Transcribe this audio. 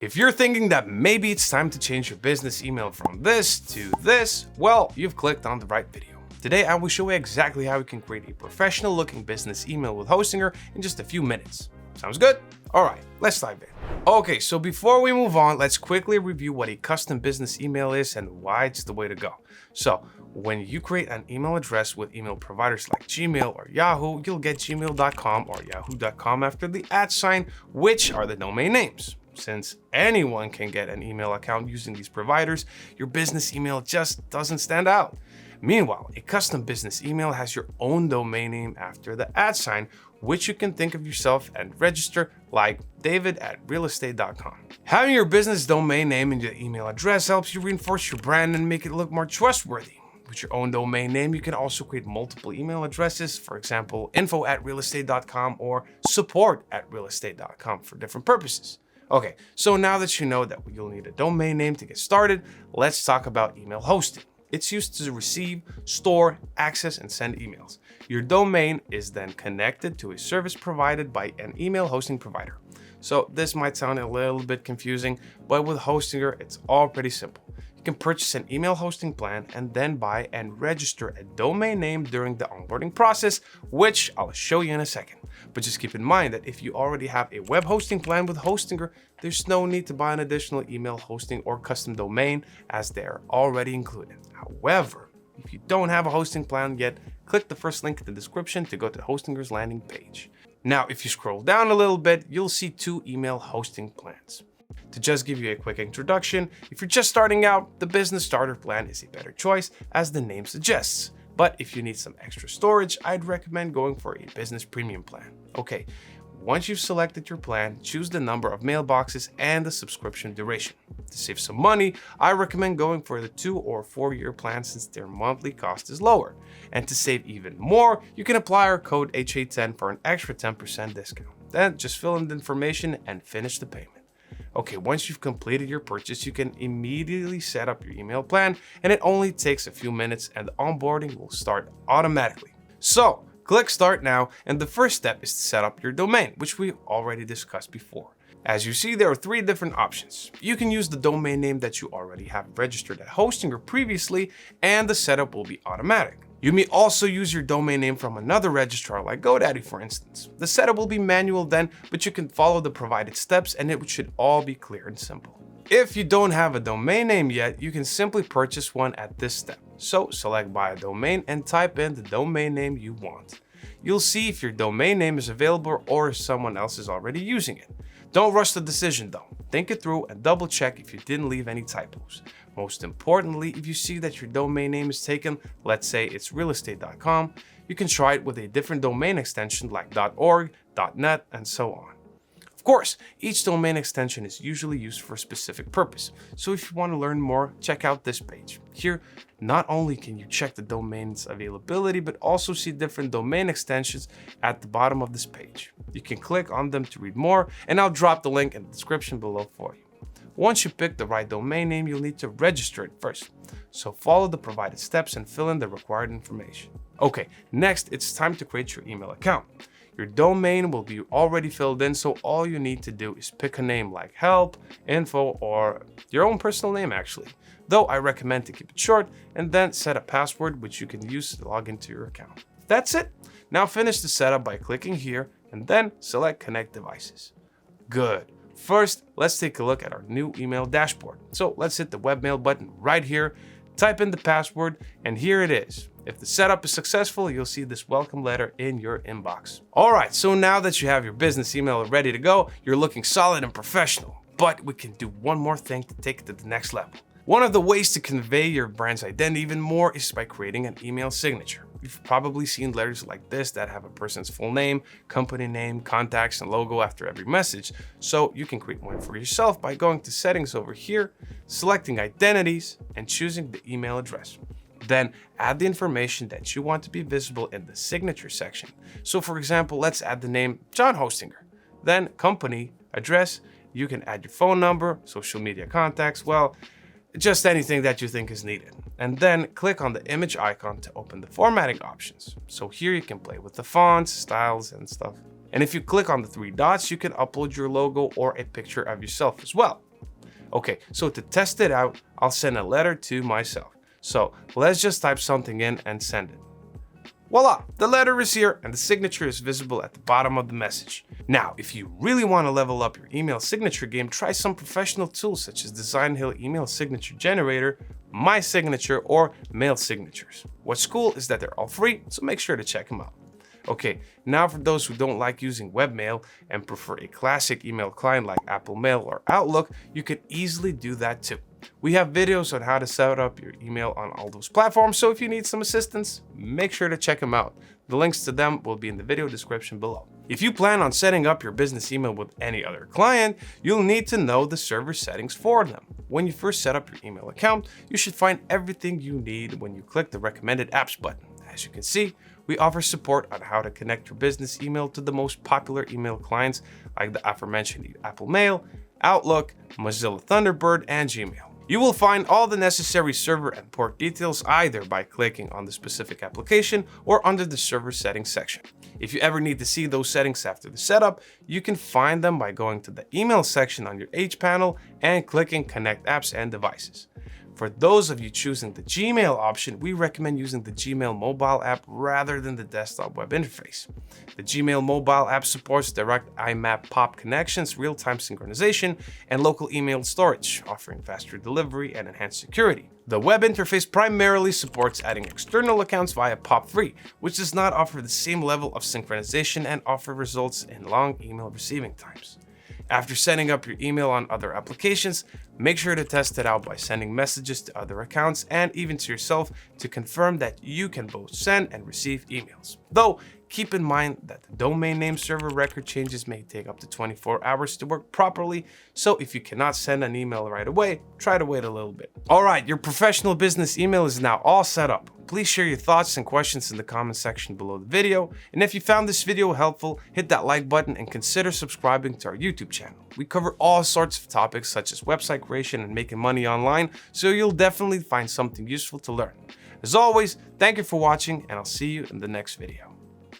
If you're thinking that maybe it's time to change your business email from this to this, well, you've clicked on the right video. Today, I will show you exactly how you can create a professional looking business email with Hostinger in just a few minutes. Sounds good? All right, let's dive in. Okay, so before we move on, let's quickly review what a custom business email is and why it's the way to go. So, when you create an email address with email providers like Gmail or Yahoo, you'll get gmail.com or yahoo.com after the @ which are the domain names. Since anyone can get an email account using these providers, your business email just doesn't stand out. Meanwhile, a custom business email has your own domain name after the @ which you can think of yourself and register like david@realestate.com. Having your business domain name and your email address helps you reinforce your brand and make it look more trustworthy. With your own domain name, you can also create multiple email addresses, for example, info@realestate.com or support@realestate.com for different purposes. Okay, so now that you know that you'll need a domain name to get started, let's talk about email hosting. It's used to receive, store, access, and send emails. Your domain is then connected to a service provided by an email hosting provider. So this might sound a little bit confusing, but with Hostinger, it's all pretty simple. You can purchase an email hosting plan and then buy and register a domain name during the onboarding process, which I'll show you in a second. But just keep in mind that if you already have a web hosting plan with Hostinger, there's no need to buy an additional email hosting or custom domain as they are already included. However, if you don't have a hosting plan yet, click the first link in the description to go to Hostinger's landing page. Now, if you scroll down a little bit, you'll see 2 email hosting plans. To just give you a quick introduction, if you're just starting out, the Business Starter Plan is a better choice, as the name suggests. But if you need some extra storage, I'd recommend going for a Business Premium Plan. Okay, once you've selected your plan, choose the number of mailboxes and the subscription duration. To save some money, I recommend going for the 2 or 4-year plan since their monthly cost is lower. And to save even more, you can apply our code HA10 for an extra 10% discount. Then just fill in the information and finish the payment. Okay, once you've completed your purchase, you can immediately set up your email plan, and it only takes a few minutes and the onboarding will start automatically. So, click start now, and the first step is to set up your domain, which we already discussed before. As you see, there are 3 different options. You can use the domain name that you already have registered at Hostinger previously, and the setup will be automatic. You may also use your domain name from another registrar like GoDaddy, for instance. The setup will be manual then, but you can follow the provided steps and it should all be clear and simple. If you don't have a domain name yet, you can simply purchase one at this step. So select buy a domain and type in the domain name you want. You'll see if your domain name is available or if someone else is already using it. Don't rush the decision though. Think it through and double check if you didn't leave any typos. Most importantly, if you see that your domain name is taken, let's say it's realestate.com, you can try it with a different domain extension like .org, .net, and so on. Of course, each domain extension is usually used for a specific purpose, so if you want to learn more, check out this page. Here, not only can you check the domain's availability, but also see different domain extensions at the bottom of this page. You can click on them to read more, and I'll drop the link in the description below for you. Once you pick the right domain name, you'll need to register it first. So follow the provided steps and fill in the required information. Okay, next it's time to create your email account. Your domain will be already filled in, so all you need to do is pick a name like help, info, or your own personal name actually. Though I recommend to keep it short and then set a password which you can use to log into your account. That's it. Now finish the setup by clicking here and then select connect devices. Good. First, let's take a look at our new email dashboard. So let's hit the webmail button right here, type in the password, and here it is. If the setup is successful, you'll see this welcome letter in your inbox. All right, so now that you have your business email ready to go, you're looking solid and professional. But we can do one more thing to take it to the next level. One of the ways to convey your brand's identity even more is by creating an email signature. You've probably seen letters like this that have a person's full name, company name, contacts, and logo after every message. So you can create one for yourself by going to settings over here, selecting identities, and choosing the email address. Then add the information that you want to be visible in the signature section. So for example, let's add the name John Hostinger. Then company, address, you can add your phone number, social media contacts, well, just anything that you think is needed. And then click on the image icon to open the formatting options. So here you can play with the fonts, styles, and stuff. And if you click on the 3 dots, you can upload your logo or a picture of yourself as well. Okay, so to test it out, I'll send a letter to myself. So let's just type something in and send it. Voila, the letter is here and the signature is visible at the bottom of the message. Now, if you really want to level up your email signature game, try some professional tools such as Design Hill Email Signature Generator, My Signature, or Mail Signatures. What's cool is that they're all free, so make sure to check them out. Okay, now for those who don't like using webmail and prefer a classic email client like Apple Mail or Outlook, you can easily do that too. We have videos on how to set up your email on all those platforms, so if you need some assistance, make sure to check them out. The links to them will be in the video description below. If you plan on setting up your business email with any other client, you'll need to know the server settings for them. When you first set up your email account, you should find everything you need when you click the recommended apps button. As you can see, we offer support on how to connect your business email to the most popular email clients like the aforementioned Apple Mail, Outlook, Mozilla Thunderbird, and Gmail. You will find all the necessary server and port details either by clicking on the specific application or under the server settings section. If you ever need to see those settings after the setup, you can find them by going to the email section on your H panel and clicking Connect Apps and Devices. For those of you choosing the Gmail option, we recommend using the Gmail mobile app rather than the desktop web interface. The Gmail mobile app supports direct IMAP POP connections, real-time synchronization, and local email storage, offering faster delivery and enhanced security. The web interface primarily supports adding external accounts via POP3, which does not offer the same level of synchronization and often results in long email receiving times. After setting up your email on other applications, make sure to test it out by sending messages to other accounts and even to yourself to confirm that you can both send and receive emails. Though, keep in mind that the domain name server record changes may take up to 24 hours to work properly, so if you cannot send an email right away, try to wait a little bit. Alright, your professional business email is now all set up. Please share your thoughts and questions in the comment section below the video, and if you found this video helpful, hit that like button and consider subscribing to our YouTube channel. We cover all sorts of topics such as website creation and making money online, so you'll definitely find something useful to learn. As always, thank you for watching, and I'll see you in the next video.